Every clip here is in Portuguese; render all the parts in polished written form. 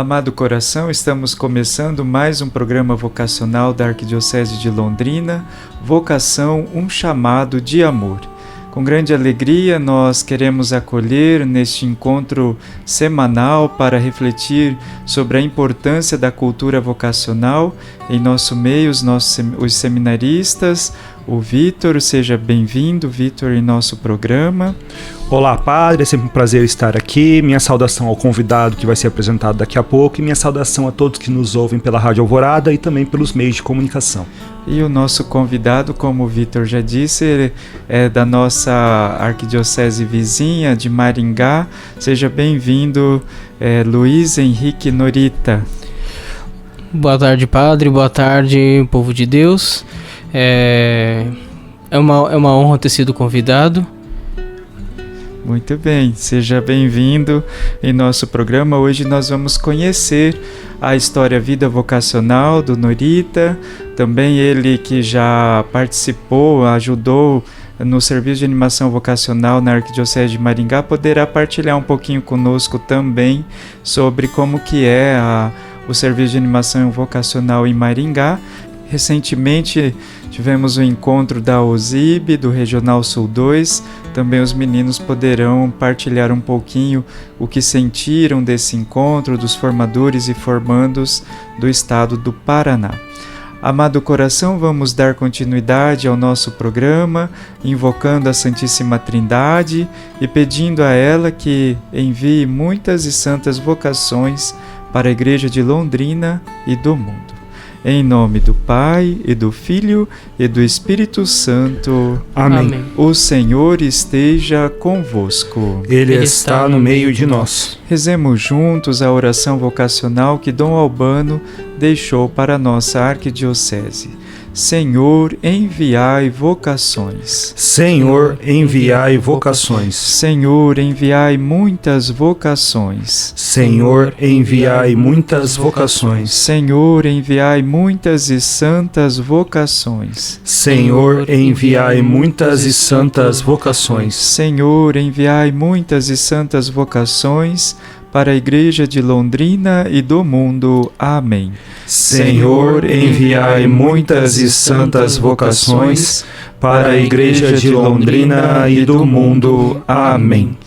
Amado coração, estamos começando mais um programa vocacional da Arquidiocese de Londrina, Vocação, um chamado de amor. Com grande alegria, nós queremos acolher neste encontro semanal para refletir sobre a importância da cultura vocacional em nosso meio, os seminaristas. O Vitor, seja bem-vindo, Vitor, em nosso programa. Olá, padre, é sempre um prazer estar aqui. Minha saudação ao convidado que vai ser apresentado daqui a pouco e minha saudação a todos que nos ouvem pela Rádio Alvorada e também pelos meios de comunicação. E o nosso convidado, como o Vitor já disse, é da nossa arquidiocese vizinha de Maringá. Seja bem-vindo, Luiz Henrique Norita. Boa tarde, padre. Boa tarde, povo de Deus. É uma honra ter sido convidado. Muito bem, seja bem-vindo em nosso programa. Hoje nós vamos conhecer a história vida vocacional do Norita, também ele que já participou, ajudou no serviço de animação vocacional na Arquidiocese de Maringá, poderá partilhar um pouquinho conosco também sobre como que é o serviço de animação vocacional em Maringá. Recentemente tivemos o encontro da OSIB, do Regional Sul 2, também os meninos poderão partilhar um pouquinho o que sentiram desse encontro, dos formadores e formandos do estado do Paraná. Amado coração, vamos dar continuidade ao nosso programa, invocando a Santíssima Trindade e pedindo a ela que envie muitas e santas vocações para a Igreja de Londrina e do mundo. Em nome do Pai, e do Filho, e do Espírito Santo. Amém. O Senhor esteja convosco. Ele está no meio de nós. Rezemos juntos a oração vocacional que Dom Albano deixou para a nossa arquidiocese. Senhor, enviai vocações. Senhor, enviai vocações. Senhor, enviai muitas vocações. Senhor, enviai muitas vocações. Senhor, enviai muitas e santas vocações. Senhor, enviai muitas e santas vocações. Senhor, enviai muitas e santas vocações para a Igreja de Londrina e do mundo. Amém. Senhor, enviai muitas e santas vocações para a Igreja de Londrina e do mundo. Amém.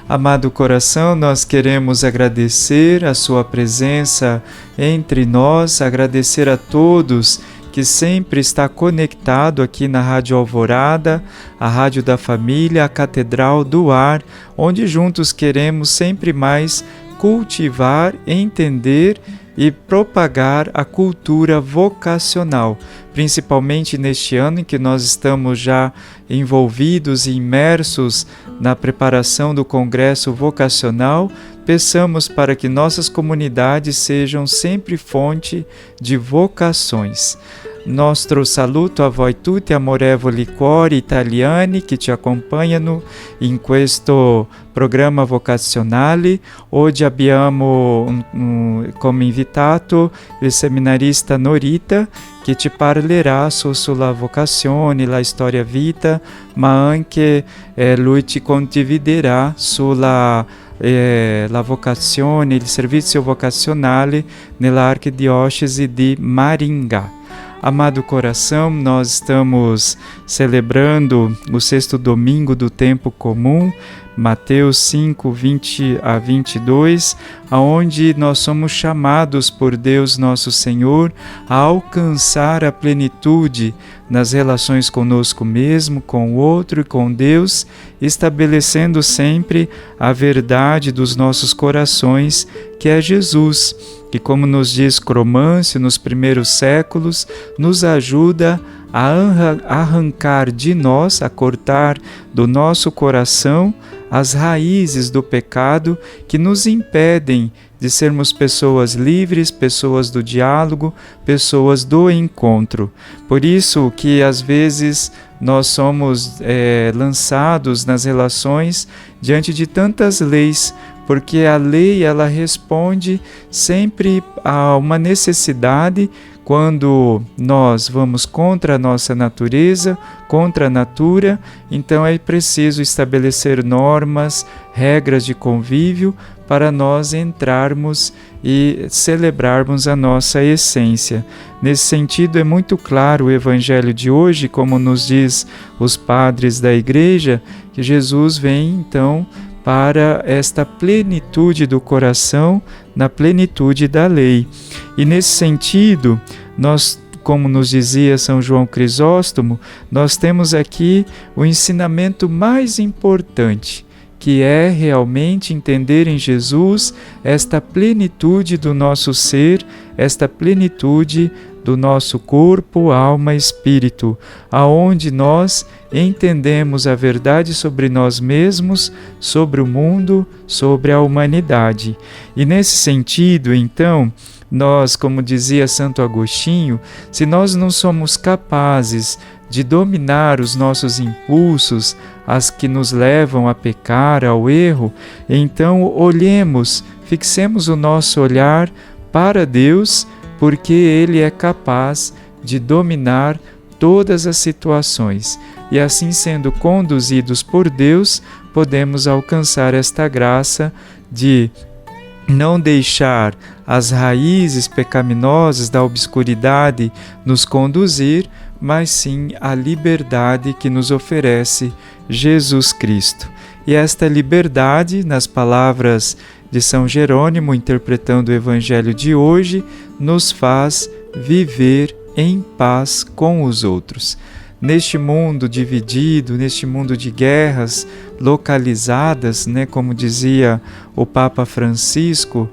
Amado coração, nós queremos agradecer a sua presença entre nós, agradecer a todos que sempre está conectado aqui na Rádio Alvorada, a Rádio da Família, a Catedral do Ar, onde juntos queremos sempre mais cultivar, entender e propagar a cultura vocacional, principalmente neste ano em que nós estamos já envolvidos e imersos na preparação do Congresso Vocacional. Peçamos para que nossas comunidades sejam sempre fonte de vocações. Nostro saluto a voi tutti, amorevoli cuori italiani che ci accompagnano in questo programma vocazionale. Oggi abbiamo come invitato il seminarista Norita che ci parlerà sulla vocazione, la storia vita, ma anche lui ci condividerà sulla la vocazione, il servizio vocazionale nella Arquidiocese di Maringá. Amado coração, nós estamos celebrando o 6º domingo do tempo comum, Mateus 5, 20 a 22, aonde nós somos chamados por Deus nosso Senhor a alcançar a plenitude nas relações conosco mesmo, com o outro e com Deus, estabelecendo sempre a verdade dos nossos corações, que é Jesus, que, como nos diz Cromâncio nos primeiros séculos, nos ajuda a arrancar de nós, a cortar do nosso coração as raízes do pecado que nos impedem de sermos pessoas livres, pessoas do diálogo, pessoas do encontro. Por isso que às vezes nós somos lançados nas relações diante de tantas leis, porque a lei ela responde sempre a uma necessidade Quando nós vamos contra a nossa natureza, contra a natura, então é preciso estabelecer normas, regras de convívio para nós entrarmos e celebrarmos a nossa essência. Nesse sentido, é muito claro o Evangelho de hoje, como nos diz os padres da Igreja, que Jesus vem então para esta plenitude do coração, na plenitude da lei. E nesse sentido, nós, como nos dizia São João Crisóstomo, nós temos aqui o ensinamento mais importante, que é realmente entender em Jesus esta plenitude do nosso ser, esta plenitude do nosso corpo, alma e espírito, aonde nós entendemos a verdade sobre nós mesmos, sobre o mundo, sobre a humanidade. E nesse sentido, então, nós, como dizia Santo Agostinho, se nós não somos capazes de dominar os nossos impulsos, as que nos levam a pecar, ao erro, então olhemos, fixemos o nosso olhar para Deus, porque Ele é capaz de dominar todas as situações. E assim, sendo conduzidos por Deus, podemos alcançar esta graça de não deixar as raízes pecaminosas da obscuridade nos conduzir, mas sim a liberdade que nos oferece Jesus Cristo. E esta liberdade, nas palavras de São Jerônimo, interpretando o Evangelho de hoje, nos faz viver em paz com os outros. Neste mundo dividido, neste mundo de guerras localizadas, como dizia o Papa Francisco,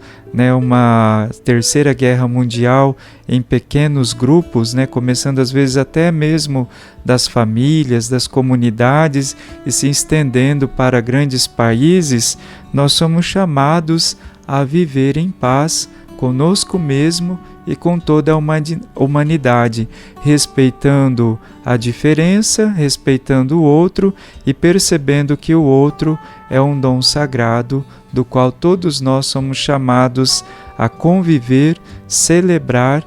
uma terceira guerra mundial em pequenos grupos, começando às vezes até mesmo das famílias, das comunidades e se estendendo para grandes países, nós somos chamados a viver em paz conosco mesmo e com toda a humanidade, respeitando a diferença, respeitando o outro e percebendo que o outro é um dom sagrado do qual todos nós somos chamados a conviver, celebrar,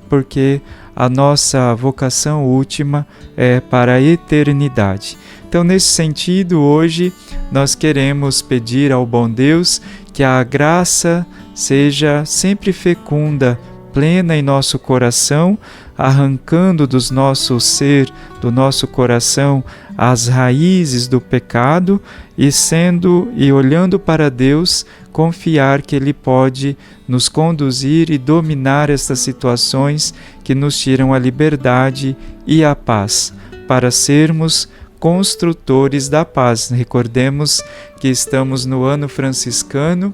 porque a nossa vocação última é para a eternidade. Então, nesse sentido, hoje nós queremos pedir ao bom Deus que a graça seja sempre fecunda, plena em nosso coração, arrancando do nosso ser, do nosso coração, as raízes do pecado e olhando para Deus, confiar que Ele pode nos conduzir e dominar estas situações que nos tiram a liberdade e a paz, para sermos construtores da paz. Recordemos que estamos no ano franciscano,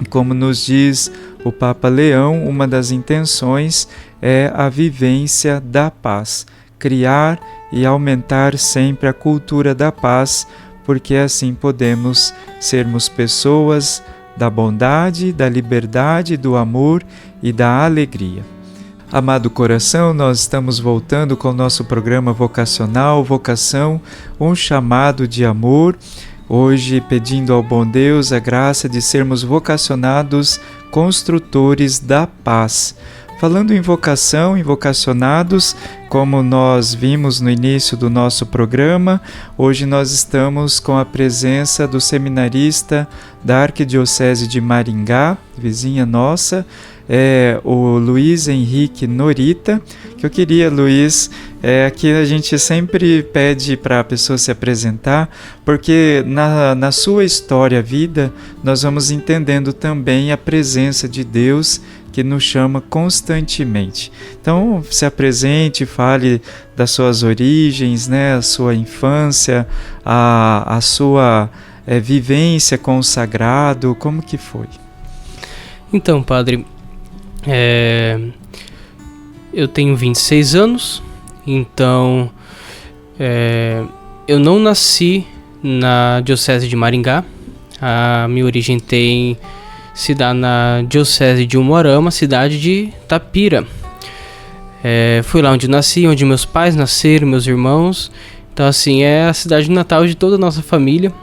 como nos diz o Papa Leão, uma das intenções é a vivência da paz, criar e aumentar sempre a cultura da paz, porque assim podemos sermos pessoas da bondade, da liberdade, do amor e da alegria. Amado coração, nós estamos voltando com o nosso programa vocacional, Vocação, um chamado de amor, hoje pedindo ao bom Deus a graça de sermos vocacionados construtores da paz. Falando em vocação, em vocacionados, como nós vimos no início do nosso programa, hoje nós estamos com a presença do seminarista da Arquidiocese de Maringá, vizinha nossa, o Luiz Henrique Norita, que eu queria, Luiz, aqui a gente sempre pede para a pessoa se apresentar, porque na sua história, vida, nós vamos entendendo também a presença de Deus que nos chama constantemente. Então, se apresente, fale das suas origens, a sua infância, a sua vivência com o sagrado, como que foi? Então, padre, eu tenho 26 anos, então eu não nasci na Diocese de Maringá. A minha origem se dá na Diocese de Umuarama, cidade de Tapira. Fui lá onde nasci, onde meus pais nasceram, meus irmãos. Então, assim, é a cidade natal de toda a nossa família,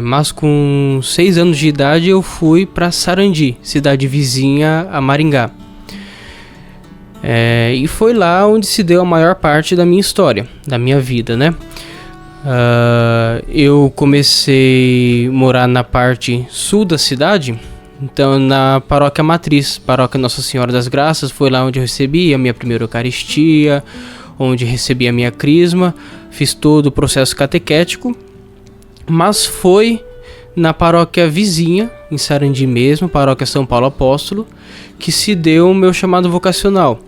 mas com 6 anos de idade eu fui para Sarandi, cidade vizinha a Maringá. E foi lá onde se deu a maior parte da minha história, da minha vida, né? Eu comecei a morar na parte sul da cidade, então na paróquia matriz, paróquia Nossa Senhora das Graças, foi lá onde eu recebi a minha primeira Eucaristia, onde recebi a minha crisma, fiz todo o processo catequético, mas foi na paróquia vizinha, em Sarandi mesmo, paróquia São Paulo Apóstolo, que se deu o meu chamado vocacional.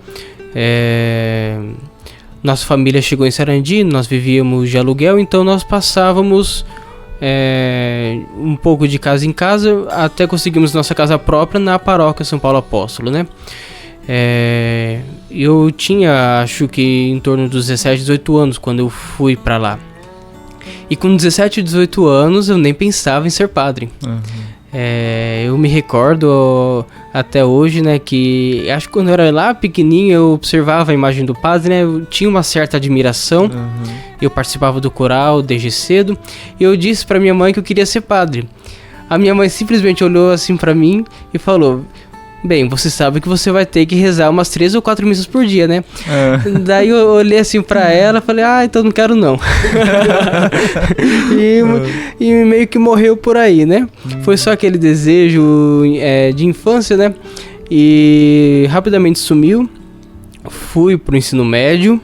Nossa família chegou em Sarandi, nós vivíamos de aluguel, então nós passávamos um pouco de casa em casa, até conseguimos nossa casa própria na paróquia São Paulo Apóstolo, né? Eu tinha, acho que em torno dos 17, 18 anos quando eu fui pra lá. E com 17, 18 anos eu nem pensava em ser padre. Eu me recordo até hoje, né, que acho que quando eu era lá pequenininho eu observava a imagem do padre, né, eu tinha uma certa admiração. Eu participava do coral desde cedo e eu disse pra minha mãe que eu queria ser padre. A minha mãe simplesmente olhou assim pra mim e falou: bem, você sabe que você vai ter que rezar umas 3 ou 4 missas por dia, né? Daí eu olhei assim pra ela e falei: então não quero não. E meio que morreu por aí, né? Foi só aquele desejo de infância, né? E rapidamente sumiu. Fui pro ensino médio.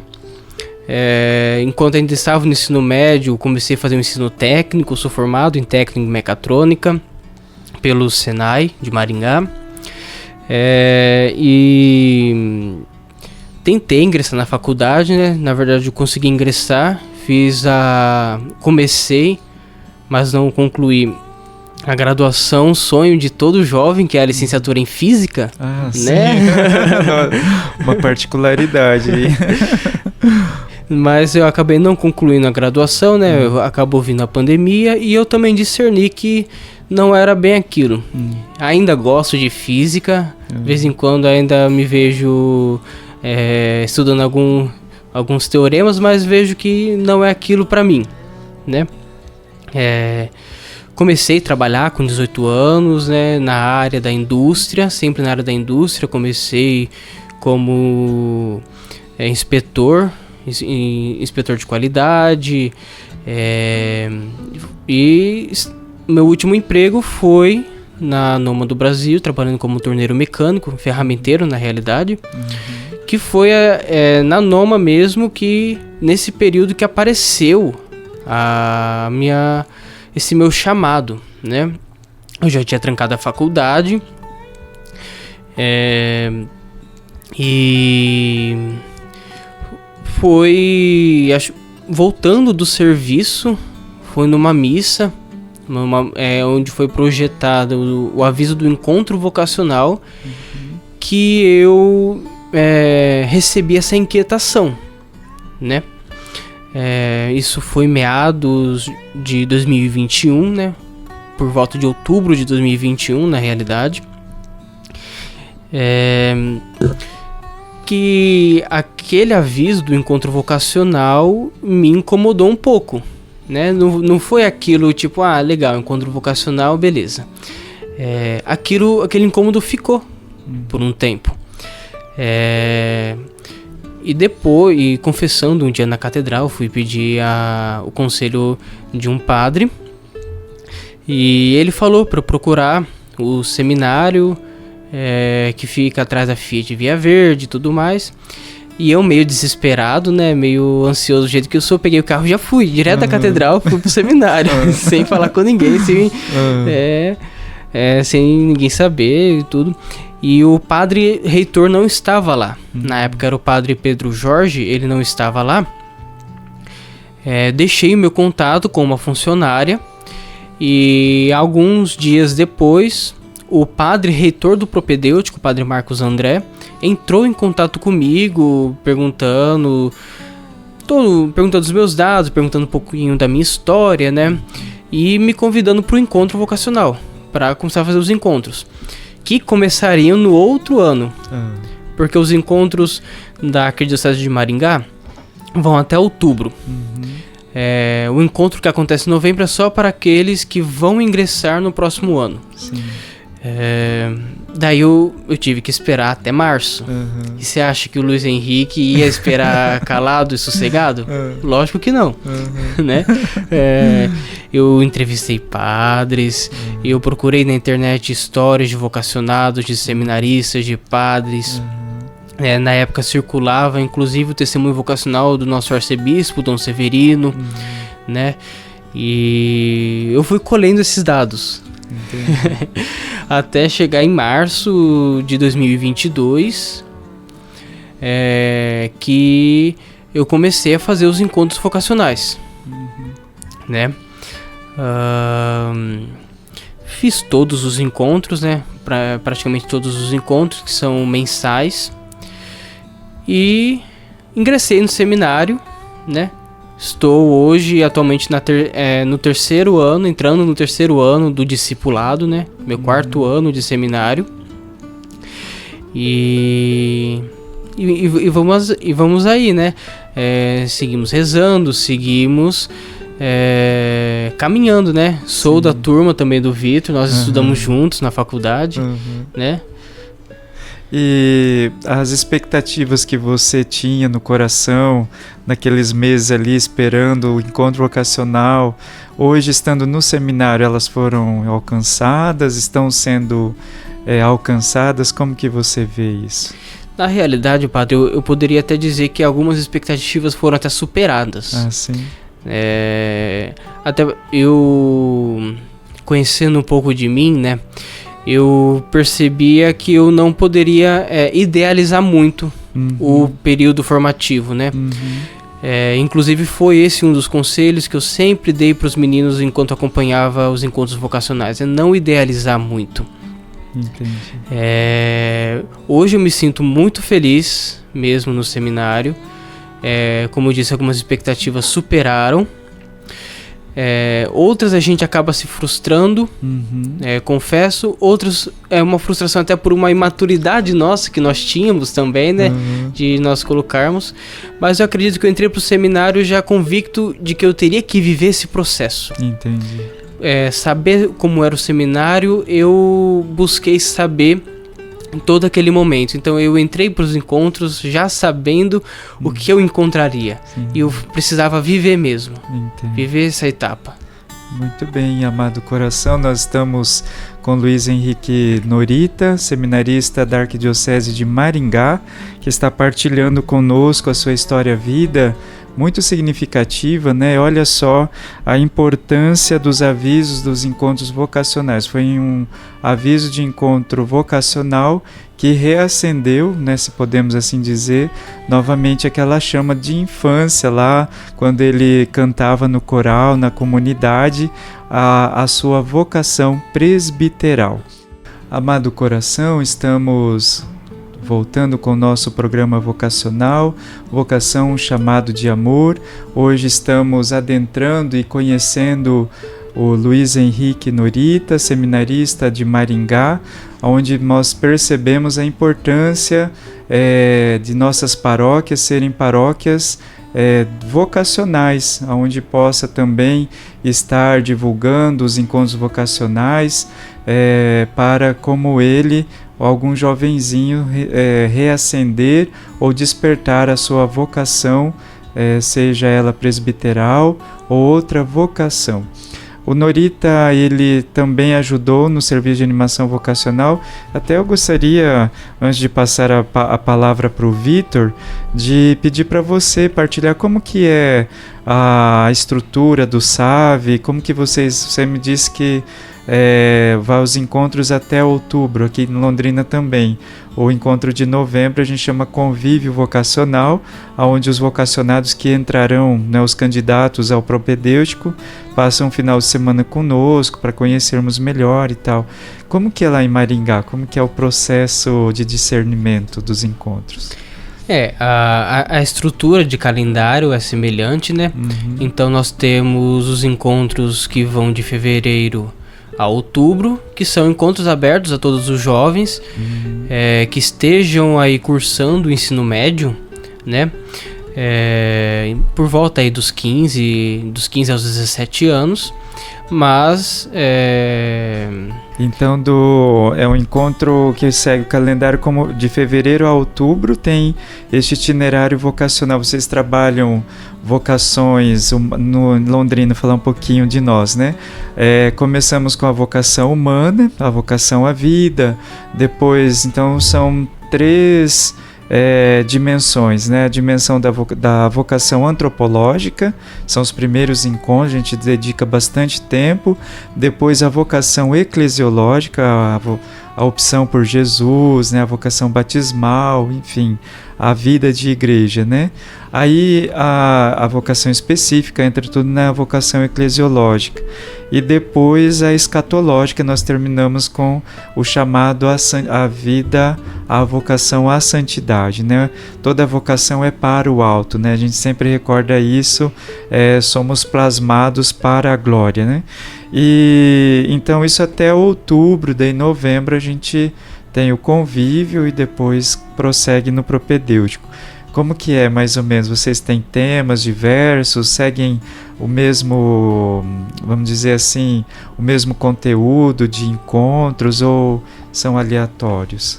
Enquanto ainda estava no ensino médio, comecei a fazer um ensino técnico. Sou formado em técnico em mecatrônica pelo Senai de Maringá. E tentei ingressar na faculdade, né? Na verdade eu consegui ingressar, comecei, mas não concluí a graduação, sonho de todo jovem, que é a licenciatura em física, né? Sim. Uma particularidade aí. Mas eu acabei não concluindo a graduação, né? Acabou vindo a pandemia e eu também discerni que não era bem aquilo. Ainda gosto de física, de vez em quando ainda me vejo estudando alguns teoremas, mas vejo que não é aquilo pra mim, né? Comecei a trabalhar com 18 anos, né, na área da indústria, sempre na área da indústria. Comecei como inspetor de qualidade, e meu último emprego foi na Noma do Brasil, trabalhando como torneiro mecânico, ferramenteiro na realidade, que foi na Noma mesmo que nesse período que apareceu esse meu chamado, né? Eu já tinha trancado a faculdade e foi, voltando do serviço, foi numa missa, onde foi projetado o aviso do encontro vocacional, que eu recebi essa inquietação, né? Isso foi meados de 2021, né? Por volta de outubro de 2021, na realidade. Que aquele aviso do encontro vocacional me incomodou um pouco, né? Não foi aquilo tipo, legal, encontro vocacional, beleza. Aquele incômodo ficou por um tempo. E depois, confessando um dia na catedral, fui pedir o conselho de um padre. E ele falou para eu procurar o seminário que fica atrás da Fiat Via Verde e tudo mais. E eu meio desesperado, né, meio ansioso do jeito que eu sou, peguei o carro e já fui direto da catedral, fui pro seminário, sem falar com ninguém, sem ninguém saber e tudo. E o padre reitor não estava lá. Na época era o padre Pedro Jorge, ele não estava lá. Deixei o meu contato com uma funcionária. E alguns dias depois, o padre reitor do propedêutico, o padre Marcos André, entrou em contato comigo, perguntando os meus dados, perguntando um pouquinho da minha história, né? E me convidando para o encontro vocacional, para começar a fazer os encontros, que começariam no outro ano. Porque os encontros da Arquidiocese de Maringá vão até outubro. O encontro que acontece em novembro é só para aqueles que vão ingressar no próximo ano. Daí eu tive que esperar até março. Uhum. E você acha que o Luiz Henrique ia esperar calado e sossegado? Lógico que não, né? Eu entrevistei padres, eu procurei na internet histórias de vocacionados, de seminaristas, de padres. Na época circulava inclusive o testemunho vocacional do nosso arcebispo, Dom Severino, né? E eu fui colhendo esses dados. Até chegar em março de 2022, que eu comecei a fazer os encontros vocacionais, né? Fiz todos os encontros, né? Praticamente todos os encontros, que são mensais, e ingressei no seminário, né? Estou hoje, atualmente, no terceiro ano, entrando no terceiro ano do discipulado, né? Meu quarto ano de seminário. E vamos aí, né? Seguimos rezando, seguimos caminhando, né? Sou da turma também do Vitor, nós estudamos juntos na faculdade, né? E as expectativas que você tinha no coração, naqueles meses ali esperando o encontro vocacional, hoje estando no seminário, elas foram alcançadas, estão sendo alcançadas? Como que você vê isso? Na realidade, padre, eu poderia até dizer que algumas expectativas foram até superadas. Ah, sim. Até eu, conhecendo um pouco de mim, né? Eu percebia que eu não poderia idealizar muito o período formativo, né? Inclusive foi esse um dos conselhos que eu sempre dei para os meninos enquanto acompanhava os encontros vocacionais, não idealizar muito. Entendi. Hoje eu me sinto muito feliz mesmo no seminário. Como eu disse, algumas expectativas superaram. Outras a gente acaba se frustrando, confesso. Outras é uma frustração até por uma imaturidade nossa que nós tínhamos também, né? De nós colocarmos. Mas eu acredito que eu entrei pro seminário já convicto de que eu teria que viver esse processo. Entendi. Saber como era o seminário, eu busquei saber em todo aquele momento. Então eu entrei para os encontros já sabendo o que eu encontraria. Sim. E eu precisava viver mesmo. Entendi. Viver essa etapa. Muito bem, amado coração, nós estamos com Luiz Henrique Norita, seminarista da Arquidiocese de Maringá, que está partilhando conosco a sua história-vida, muito significativa, né? Olha só a importância dos avisos dos encontros vocacionais. Foi um aviso de encontro vocacional que reacendeu, né, se podemos assim dizer, novamente aquela chama de infância lá, quando ele cantava no coral, na comunidade, a sua vocação presbiteral. Amado coração, estamos voltando com o nosso programa vocacional, Vocação, um chamado de amor. Hoje estamos adentrando e conhecendo o Luiz Henrique Norita, seminarista de Maringá, onde nós percebemos a importância de nossas paróquias serem paróquias vocacionais, onde possa também estar divulgando os encontros vocacionais para, como ele, algum jovenzinho reacender ou despertar a sua vocação, seja ela presbiteral ou outra vocação. O Norita, ele também ajudou no serviço de animação vocacional. Até eu gostaria, antes de passar a palavra para o Vitor, de pedir para você partilhar como que é a estrutura do SAV, como que você me disse que vai aos encontros até outubro, aqui em Londrina também. O encontro de novembro a gente chama Convívio Vocacional, onde os vocacionados que entrarão, né, os candidatos ao propedêutico, passam um final de semana conosco para conhecermos melhor e tal. Como que é lá em Maringá? Como que é o processo de discernimento dos encontros? A estrutura de calendário é semelhante, né? Então nós temos os encontros que vão de fevereiro a outubro, que são encontros abertos a todos os jovens que estejam aí cursando o ensino médio, né? Por volta aí dos 15 aos 17 anos, mas Então é um encontro que segue o calendário como de fevereiro a outubro, tem este itinerário vocacional. Vocês trabalham vocações, no Londrina, falar um pouquinho de nós, né? Começamos com a vocação humana, a vocação à vida, depois, então, são 3 dimensões, né? A dimensão da vocação antropológica, são os primeiros encontros, a gente dedica bastante tempo. Depois a vocação eclesiológica, a opção por Jesus, né? A vocação batismal, enfim, a vida de igreja, né? Aí a vocação específica entra tudo na vocação eclesiológica. E depois a escatológica, nós terminamos com o chamado à vida, a vocação à santidade, né? Toda vocação é para o alto, né? A gente sempre recorda isso, somos plasmados para a glória, né? E então isso até outubro, daí novembro a gente tem o convívio e depois prossegue no propedêutico. Como que é, mais ou menos? Vocês têm temas diversos, seguem o mesmo, vamos dizer assim, o mesmo conteúdo de encontros ou são aleatórios?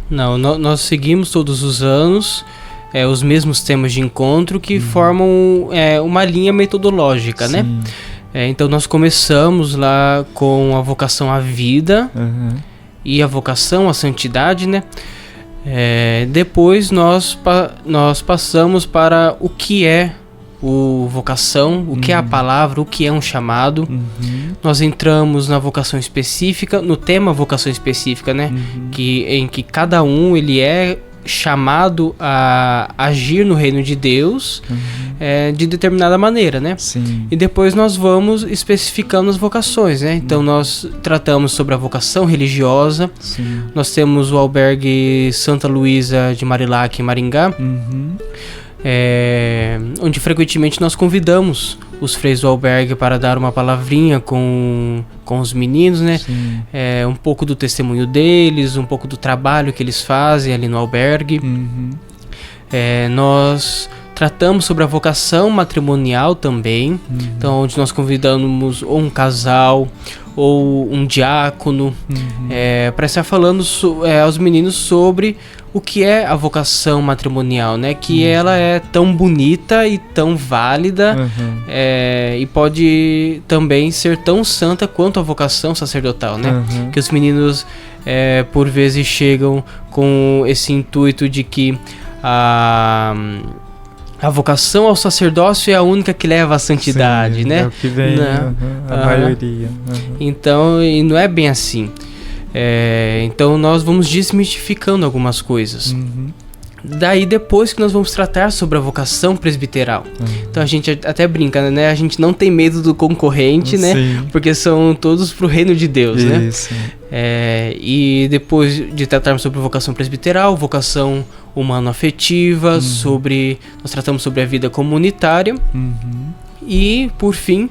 Não, nós seguimos todos os anos os mesmos temas de encontro que formam uma linha metodológica, né? Então nós começamos lá com a vocação à vida e a vocação à santidade, né? Depois nós passamos para o que é vocação, o que é a palavra, o que é um chamado. Nós entramos na vocação específica, no tema vocação específica, né? Em que cada um ele é chamado a agir no reino de Deus de determinada maneira, né? Sim. E depois nós vamos especificando as vocações, né? Então nós tratamos sobre a vocação religiosa. Sim. Nós temos o albergue Santa Luísa de Marilac, em Maringá, onde frequentemente nós convidamos os freios do albergue para dar uma palavrinha com os meninos, né? Um pouco do testemunho deles, um pouco do trabalho que eles fazem ali no albergue. Nós tratamos sobre a vocação matrimonial também, então onde nós convidamos ou um casal ou um diácono para estar falando aos meninos sobre o que é a vocação matrimonial, né? Que ela é tão bonita e tão válida e pode também ser tão santa quanto a vocação sacerdotal, né? Que os meninos por vezes chegam com esse intuito de que a vocação ao sacerdócio é a única que leva à santidade, né? É o que vem a maioria. Então, e não é bem assim. Então nós vamos desmistificando algumas coisas. Daí depois que nós vamos tratar sobre a vocação presbiteral. Então a gente até brinca, né? A gente não tem medo do concorrente, né? Porque são todos pro reino de Deus, né? E depois de tratarmos sobre vocação presbiteral, vocação humano-afetiva, nós tratamos sobre a vida comunitária. E por fim,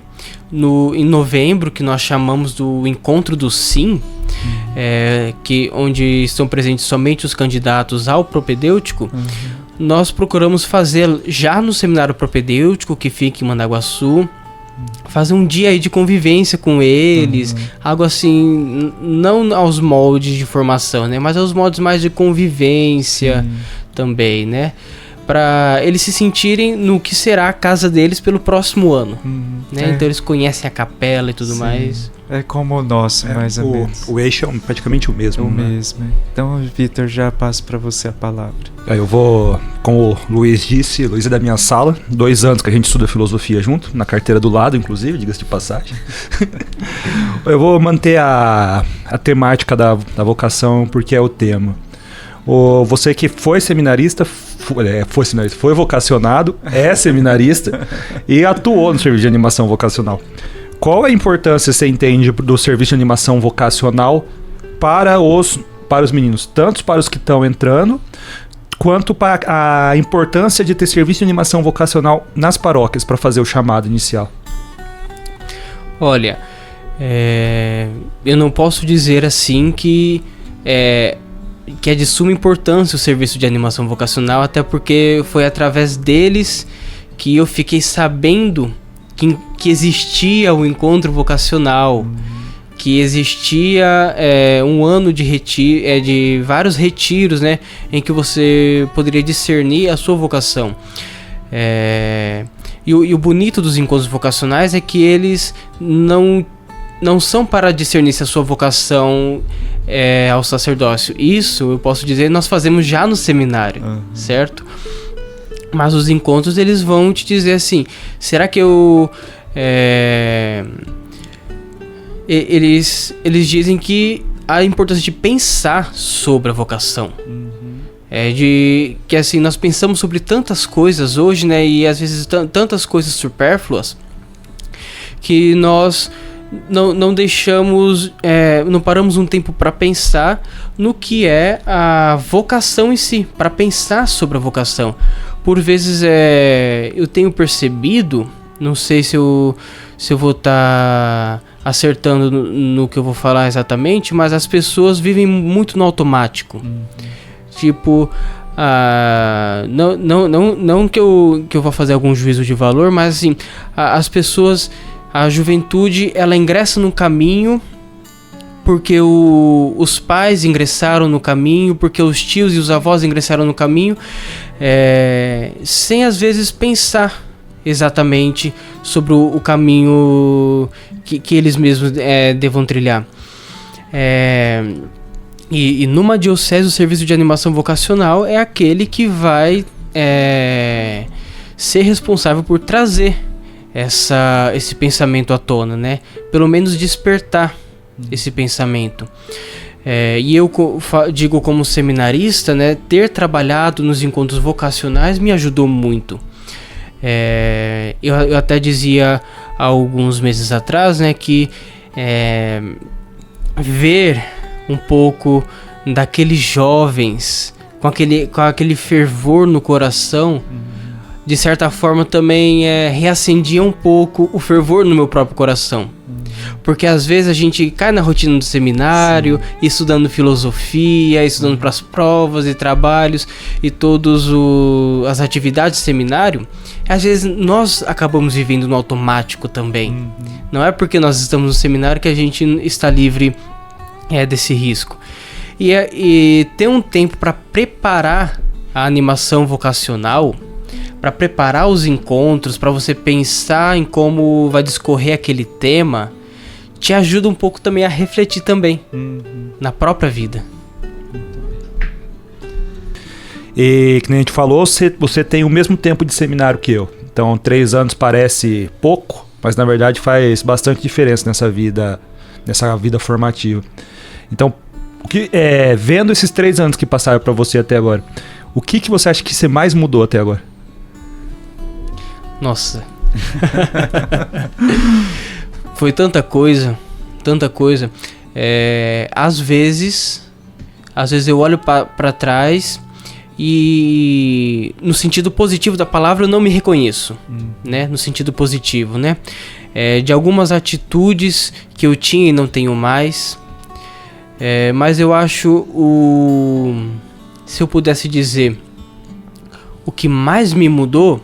em novembro, que nós chamamos do Encontro do Sim, onde estão presentes somente os candidatos ao propedêutico, nós procuramos fazer já no seminário propedêutico, que fica em Mandaguaçu, fazer um dia aí de convivência com eles, algo assim, não aos moldes de formação, né, mas aos moldes mais de convivência também, né, para eles se sentirem no que será a casa deles pelo próximo ano, né? Então eles conhecem a capela e tudo mais. É como o nosso, mais ou menos. O eixo é praticamente o mesmo. Mesmo. Então, Vitor, já passo para você a palavra. Eu vou, como o Luiz disse, Luiz é da minha sala, 2 anos que a gente estuda filosofia junto, na carteira do lado, inclusive, diga-se de passagem. Eu vou manter a temática da vocação, porque é o tema. Você que foi seminarista, foi vocacionado, é seminarista e atuou no serviço de animação vocacional. Qual a importância, você entende, do serviço de animação vocacional para os meninos, tanto para os que estão entrando, quanto para a importância de ter serviço de animação vocacional nas paróquias para fazer o chamado inicial? Olha, eu não posso dizer assim que é de suma importância o serviço de animação vocacional, até porque foi através deles que eu fiquei sabendo que existia o encontro vocacional, que existia um ano de vários retiros, né, em que você poderia discernir a sua vocação. E o bonito dos encontros vocacionais é que eles não são para discernir se a sua vocação é ao sacerdócio. Isso, eu posso dizer, nós fazemos já no seminário, certo? Mas os encontros, eles vão te dizer assim, será que eu... Eles dizem que a importância de pensar sobre a vocação. Que assim, nós pensamos sobre tantas coisas hoje, né? E às vezes tantas coisas supérfluas, que nós não deixamos, não paramos um tempo para pensar no que é a vocação em si, para pensar sobre a vocação. Por vezes eu tenho percebido, não sei se eu vou estar acertando no que eu vou falar exatamente, mas as pessoas vivem muito no automático. Tipo, não que eu vá fazer algum juízo de valor, mas assim, as pessoas, a juventude, ela ingressa no caminho porque os pais ingressaram no caminho, porque os tios e os avós ingressaram no caminho, sem às vezes pensar exatamente sobre o caminho que eles mesmos devam trilhar. E numa diocese, o serviço de animação vocacional é aquele que vai ser responsável por trazer esse pensamento à tona, né? Pelo menos despertar esse pensamento. E eu digo, como seminarista, né, ter trabalhado nos encontros vocacionais me ajudou muito. Eu até dizia há alguns meses atrás, né, que ver um pouco daqueles jovens com aquele fervor no coração, de certa forma também reacendia um pouco o fervor no meu próprio coração. Porque às vezes a gente cai na rotina do seminário, estudando filosofia, estudando para as provas e trabalhos e todas as atividades do seminário. Às vezes nós acabamos vivendo no automático também. Não é porque nós estamos no seminário que a gente está livre desse risco. E ter um tempo para preparar a animação vocacional, para preparar os encontros, para você pensar em como vai discorrer aquele tema, te ajuda um pouco também a refletir também na própria vida. E que nem a gente falou, você tem o mesmo tempo de seminário que eu. Então 3 anos parece pouco, mas na verdade faz bastante diferença nessa vida formativa. Então, vendo esses 3 anos que passaram para você até agora, o que você acha que você mais mudou até agora? Nossa. Foi tanta coisa. Às vezes eu olho para trás e, no sentido positivo da palavra, eu não me reconheço, né? No sentido positivo, né? De algumas atitudes que eu tinha e não tenho mais. Mas eu acho, se eu pudesse dizer, o que mais me mudou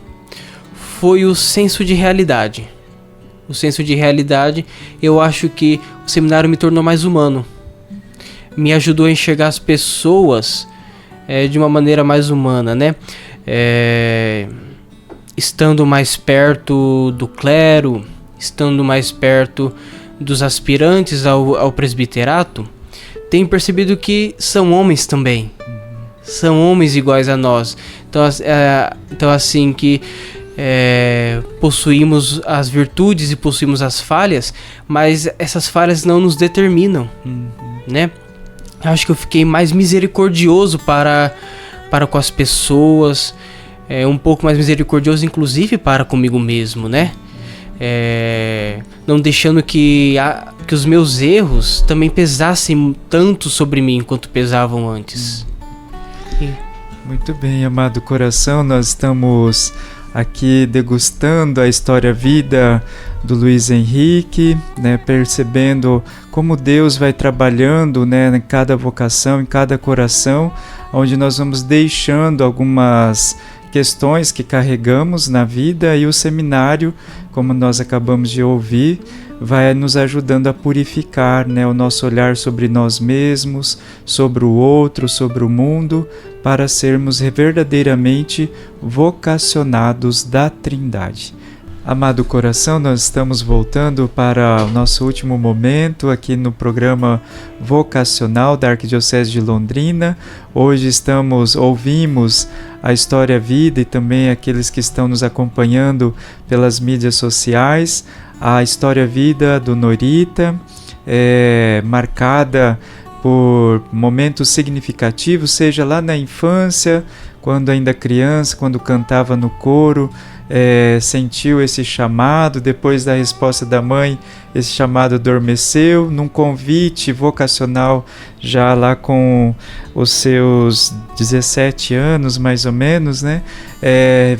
foi o senso de realidade. O senso de realidade, eu acho que o seminário me tornou mais humano. Me ajudou a enxergar as pessoas de uma maneira mais humana, né? Estando mais perto do clero, estando mais perto dos aspirantes ao presbiterato, tenho percebido que são homens também. São homens iguais a nós. Então assim que possuímos as virtudes e possuímos as falhas, mas essas falhas não nos determinam, né? Acho que eu fiquei mais misericordioso para com as pessoas, um pouco mais misericordioso inclusive para comigo mesmo, né? Não deixando que os meus erros também pesassem tanto sobre mim quanto pesavam antes. Muito bem, amado coração, nós estamos aqui degustando a história-vida do Luiz Henrique, né, percebendo como Deus vai trabalhando, né, em cada vocação, em cada coração, onde nós vamos deixando algumas questões que carregamos na vida, e o seminário, como nós acabamos de ouvir, vai nos ajudando a purificar, né, o nosso olhar sobre nós mesmos, sobre o outro, sobre o mundo, para sermos verdadeiramente vocacionados da Trindade. Amado coração, nós estamos voltando para o nosso último momento aqui no programa vocacional da Arquidiocese de Londrina. Hoje ouvimos a História Vida e também aqueles que estão nos acompanhando pelas mídias sociais. A História Vida do Norita é marcada por momentos significativos, seja lá na infância, quando ainda criança, quando cantava no coro, sentiu esse chamado, depois da resposta da mãe, esse chamado adormeceu, num convite vocacional já lá com os seus 17 anos mais ou menos, né?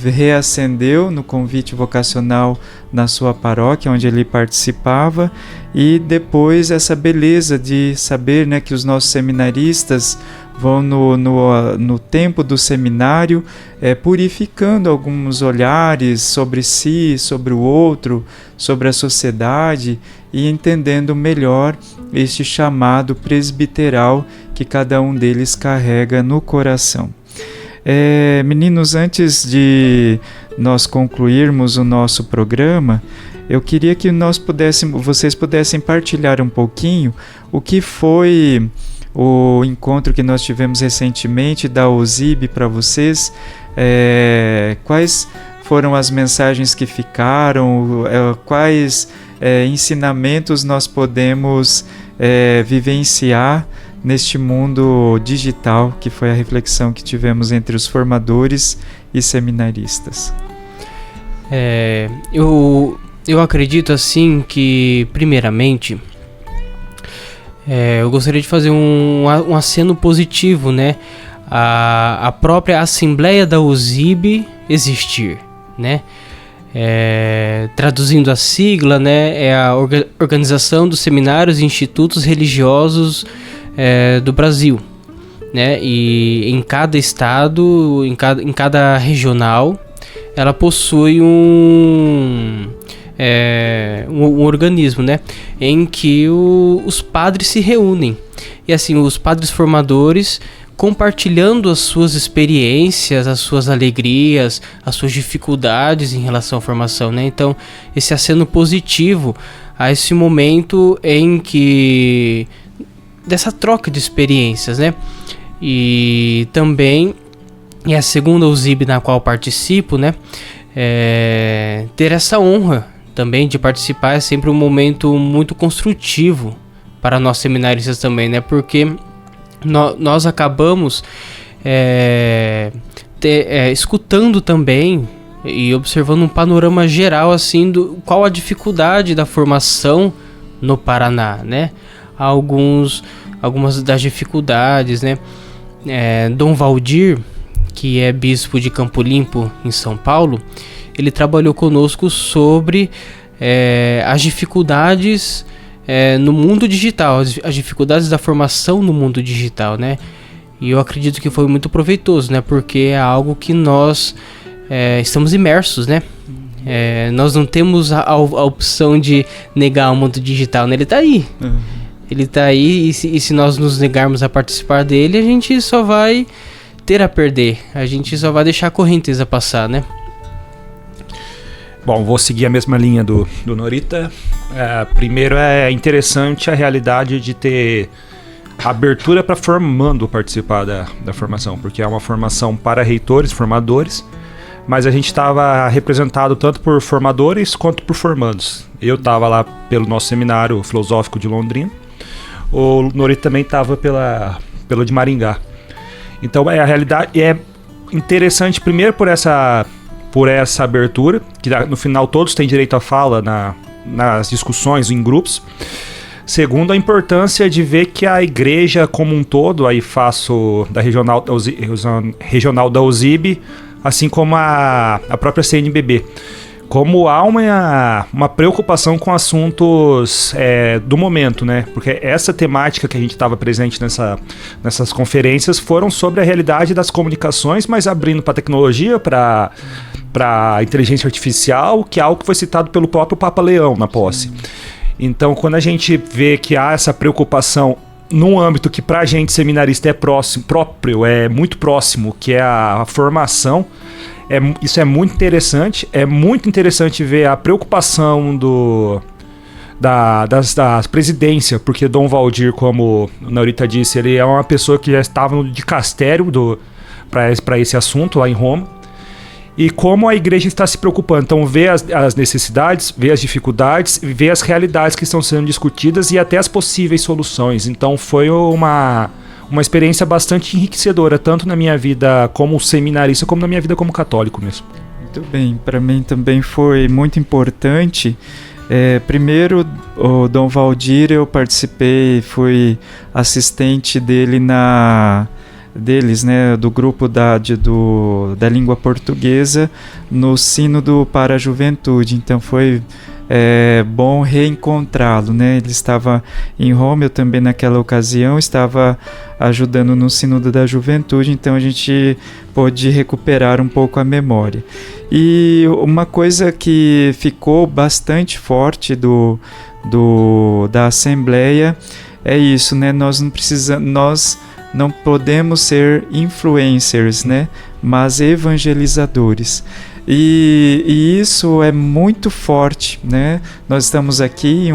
Reacendeu no convite vocacional na sua paróquia onde ele participava, e depois essa beleza de saber, né, que os nossos seminaristas vão no tempo do seminário purificando alguns olhares sobre si, sobre o outro, sobre a sociedade, e entendendo melhor este chamado presbiteral que cada um deles carrega no coração. Meninos, antes de nós concluirmos o nosso programa, eu queria que vocês pudessem partilhar um pouquinho o que foi o encontro que nós tivemos recentemente da OSIB para vocês. Quais foram as mensagens que ficaram, quais ensinamentos nós podemos vivenciar neste mundo digital, que foi a reflexão que tivemos entre os formadores e seminaristas. Eu acredito assim que, primeiramente, eu gostaria de fazer um aceno positivo, né? A própria Assembleia da OSIB existir, né? Traduzindo a sigla, né? É a Organização dos Seminários e Institutos Religiosos do Brasil, né? E em cada estado, em cada regional, ela possui um organismo, né, em que os padres se reúnem, e assim os padres formadores compartilhando as suas experiências, as suas alegrias, as suas dificuldades em relação à formação, né? Então esse aceno positivo a esse momento em que dessa troca de experiências, né? E também a segunda OSIB na qual participo, né? Ter essa honra também de participar é sempre um momento muito construtivo para nós seminaristas também, né? Porque nós acabamos escutando também e observando um panorama geral assim do qual a dificuldade da formação no Paraná, né? Algumas das dificuldades, né? Dom Valdir, que é bispo de Campo Limpo em São Paulo, ele trabalhou conosco sobre as dificuldades no mundo digital, as dificuldades da formação no mundo digital, né? E eu acredito que foi muito proveitoso, né? Porque é algo que nós estamos imersos, né? Nós não temos a opção de negar o mundo digital, né? Ele está aí. Uhum. Ele está aí, e se nós nos negarmos a participar dele, a gente só vai ter a perder. A gente só vai deixar a correnteza passar, né? Bom, vou seguir a mesma linha do Norita. Primeiro, é interessante a realidade de ter abertura para formando participar da formação, porque é uma formação para reitores, formadores, mas a gente estava representado tanto por formadores quanto por formandos. Eu estava lá pelo nosso seminário filosófico de Londrina, o Norita também estava pelo de Maringá. Então a realidade é interessante, primeiro por essa abertura, que no final todos têm direito à fala nas discussões em grupos. Segundo, a importância de ver que a igreja como um todo, aí faço da regional da OSIB, assim como a própria CNBB, como há uma preocupação com assuntos do momento, né? Porque essa temática que a gente estava presente nessas conferências foram sobre a realidade das comunicações, mas abrindo para a tecnologia, para a inteligência artificial, que é algo que foi citado pelo próprio Papa Leão na posse. Então, quando a gente vê que há essa preocupação num âmbito que para a gente seminarista é muito próximo, que é a formação, isso é muito interessante. É muito interessante ver a preocupação da presidência, porque Dom Valdir, como a Naurita disse, ele é uma pessoa que já estava no dicastério para esse assunto lá em Roma. E como a igreja está se preocupando. Então, ver as necessidades, ver as dificuldades, ver as realidades que estão sendo discutidas e até as possíveis soluções. Então, foi uma experiência bastante enriquecedora, tanto na minha vida como seminarista, como na minha vida como católico mesmo. Muito bem, para mim também foi muito importante. Primeiro, o Dom Valdir, eu participei, fui assistente deles, né, do grupo da língua portuguesa no Sínodo para a Juventude. Então foi bom reencontrá-lo, né? Ele estava em Roma, eu também naquela ocasião estava ajudando no Sínodo da Juventude, então a gente pôde recuperar um pouco a memória. E uma coisa que ficou bastante forte da Assembleia é isso, né? Nós não podemos ser influencers, né? Mas evangelizadores. E isso é muito forte, né? Nós estamos aqui em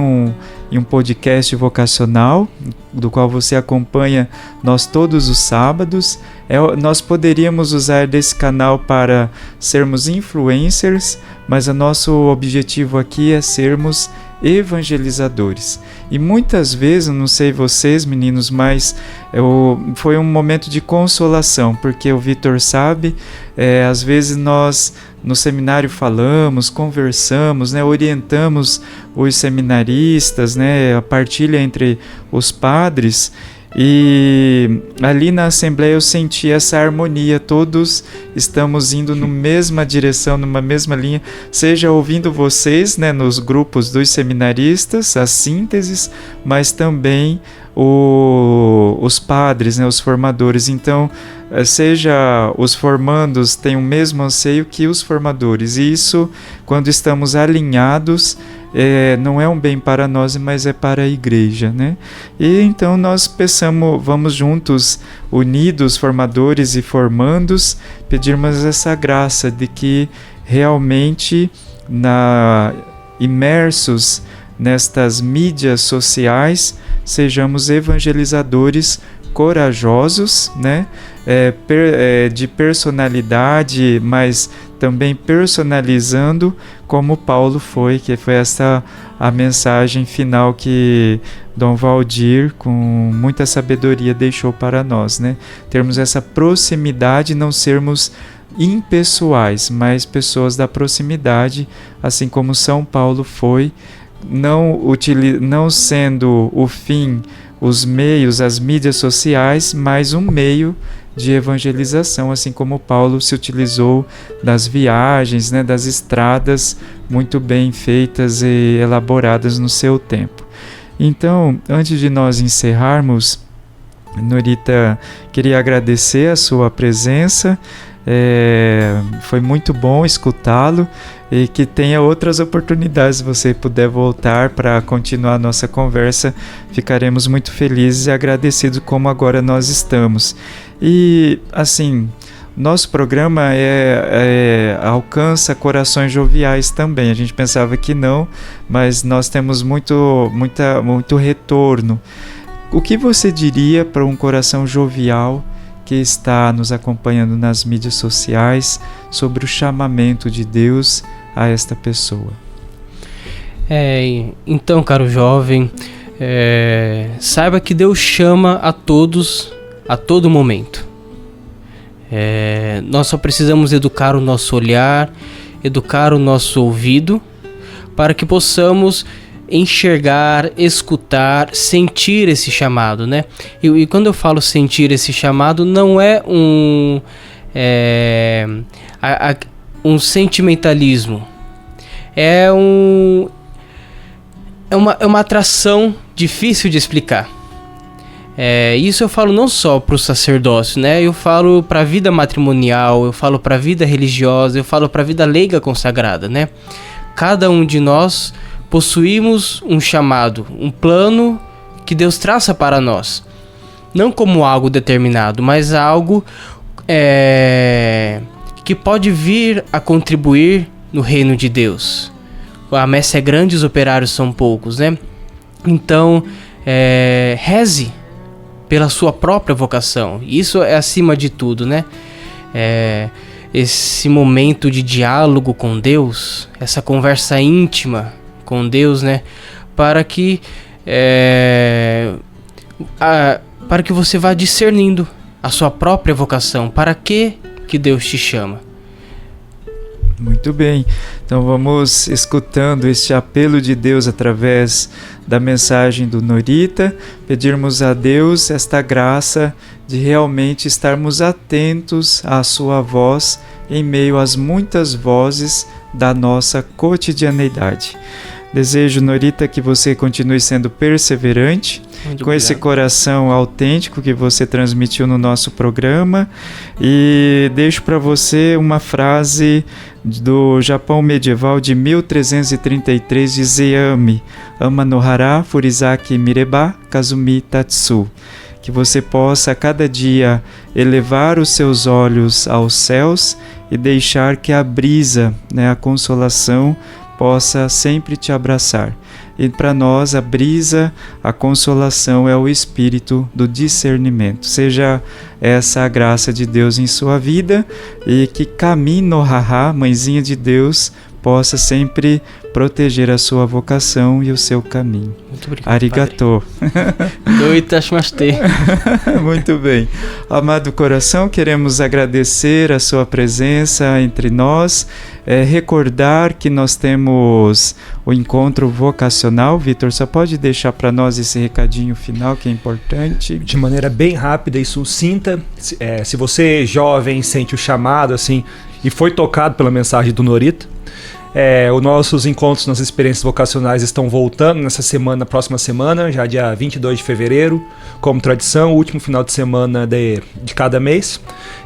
um podcast vocacional, do qual você acompanha nós todos os sábados. Nós poderíamos usar desse canal para sermos influencers, mas o nosso objetivo aqui é sermos evangelizadores. E muitas vezes, não sei vocês meninos, mas foi um momento de consolação, porque o Vitor sabe, às vezes nós no seminário falamos, conversamos, né, orientamos os seminaristas, né, a partilha entre os padres. E ali na Assembleia eu senti essa harmonia, todos estamos indo na mesma direção, numa mesma linha, seja ouvindo vocês, né, nos grupos dos seminaristas, as sínteses, mas também os padres, né, os formadores. Então, seja os formandos têm o mesmo anseio que os formadores, e isso, quando estamos alinhados, não é um bem para nós, mas é para a igreja, né? E então nós vamos juntos, unidos, formadores e formandos, pedirmos essa graça de que realmente, imersos nestas mídias sociais, sejamos evangelizadores corajosos, né? De personalidade, mas também personalizando, como Paulo foi, que foi essa a mensagem final que Dom Valdir, com muita sabedoria, deixou para nós, né? Termos essa proximidade, não sermos impessoais, mas pessoas da proximidade, assim como São Paulo foi, não sendo o fim, os meios, as mídias sociais, mas um meio de evangelização, assim como Paulo se utilizou das viagens, né, das estradas muito bem feitas e elaboradas no seu tempo. Então, antes de nós encerrarmos, Norita, queria agradecer a sua presença. Foi muito bom escutá-lo, e que tenha outras oportunidades. Se você puder voltar para continuar a nossa conversa, ficaremos muito felizes e agradecidos, como agora nós estamos. E assim, nosso programa alcança corações joviais também. A gente pensava que não, mas nós temos muito retorno. O que você diria para um coração jovial que está nos acompanhando nas mídias sociais sobre o chamamento de Deus a esta pessoa? Então, caro jovem, saiba que Deus chama a todos a todo momento. Nós só precisamos educar o nosso olhar, educar o nosso ouvido, para que possamos enxergar, escutar, sentir esse chamado, né? E quando eu falo sentir esse chamado, não é um sentimentalismo, é uma atração difícil de explicar. Isso eu falo não só para o sacerdócio, né? Eu falo para a vida matrimonial, eu falo para a vida religiosa, eu falo para a vida leiga consagrada, né? Cada um de nós possuímos um chamado, um plano que Deus traça para nós. Não como algo determinado, mas algo que pode vir a contribuir no reino de Deus. A messe é grande, os operários são poucos, né? Então, reze pela sua própria vocação. Isso é acima de tudo, né? Esse momento de diálogo com Deus, essa conversa íntima com Deus, né? Para que você vá discernindo a sua própria vocação. Para que Deus te chama? Muito bem, então vamos escutando este apelo de Deus através da mensagem do Norita, pedirmos a Deus esta graça de realmente estarmos atentos à sua voz em meio às muitas vozes da nossa cotidianeidade. Desejo, Norita, que você continue sendo perseverante, com esse coração autêntico que você transmitiu no nosso programa, e deixo para você uma frase do Japão medieval de 1333 de Zeami: Ama no hara furizaki mireba kazumi tatsu. Que você possa a cada dia elevar os seus olhos aos céus e deixar que a brisa, né, a consolação, possa sempre te abraçar. E para nós a brisa, a consolação é o espírito do discernimento. Seja essa a graça de Deus em sua vida, e que Kami no Haha, mãezinha de Deus, possa sempre proteger a sua vocação e o seu caminho. Muito obrigado, Arigato. Doitashimashite. Muito bem. Amado coração, queremos agradecer a sua presença entre nós, recordar que nós temos o encontro vocacional. Vitor, só pode deixar para nós esse recadinho final que é importante? De maneira bem rápida e sucinta, se você jovem sente o chamado assim e foi tocado pela mensagem do Norita, os nossos encontros nas experiências vocacionais estão voltando nessa semana, próxima semana, já dia 22 de fevereiro, como tradição, o último final de semana de cada mês.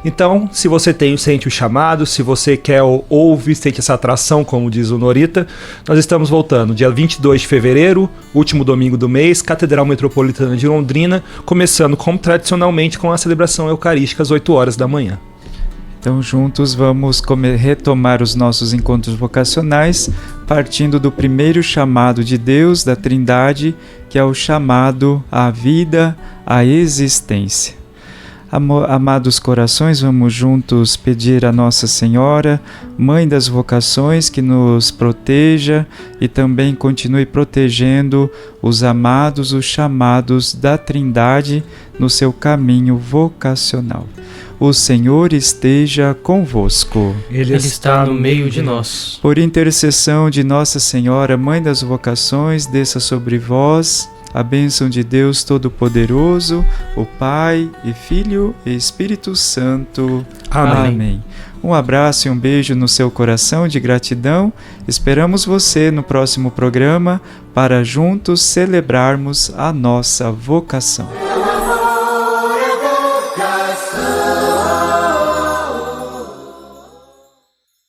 Então, se você sente o chamado, se você quer ouvir, sente essa atração, como diz o Norita, nós estamos voltando dia 22 de fevereiro, último domingo do mês, Catedral Metropolitana de Londrina, começando como tradicionalmente com a celebração eucarística às 8 horas da manhã. Então, juntos vamos retomar os nossos encontros vocacionais, partindo do primeiro chamado de Deus, da Trindade, que é o chamado à vida, à existência. Amados corações, vamos juntos pedir a Nossa Senhora, Mãe das Vocações, que nos proteja e também continue protegendo os amados, os chamados da Trindade no seu caminho vocacional. O Senhor esteja convosco. Ele está no meio de nós. Por intercessão de Nossa Senhora, Mãe das Vocações, desça sobre vós a bênção de Deus Todo-Poderoso, o Pai e Filho e Espírito Santo. Amém. Amém. Um abraço e um beijo no seu coração de gratidão. Esperamos você no próximo programa para juntos celebrarmos a nossa vocação.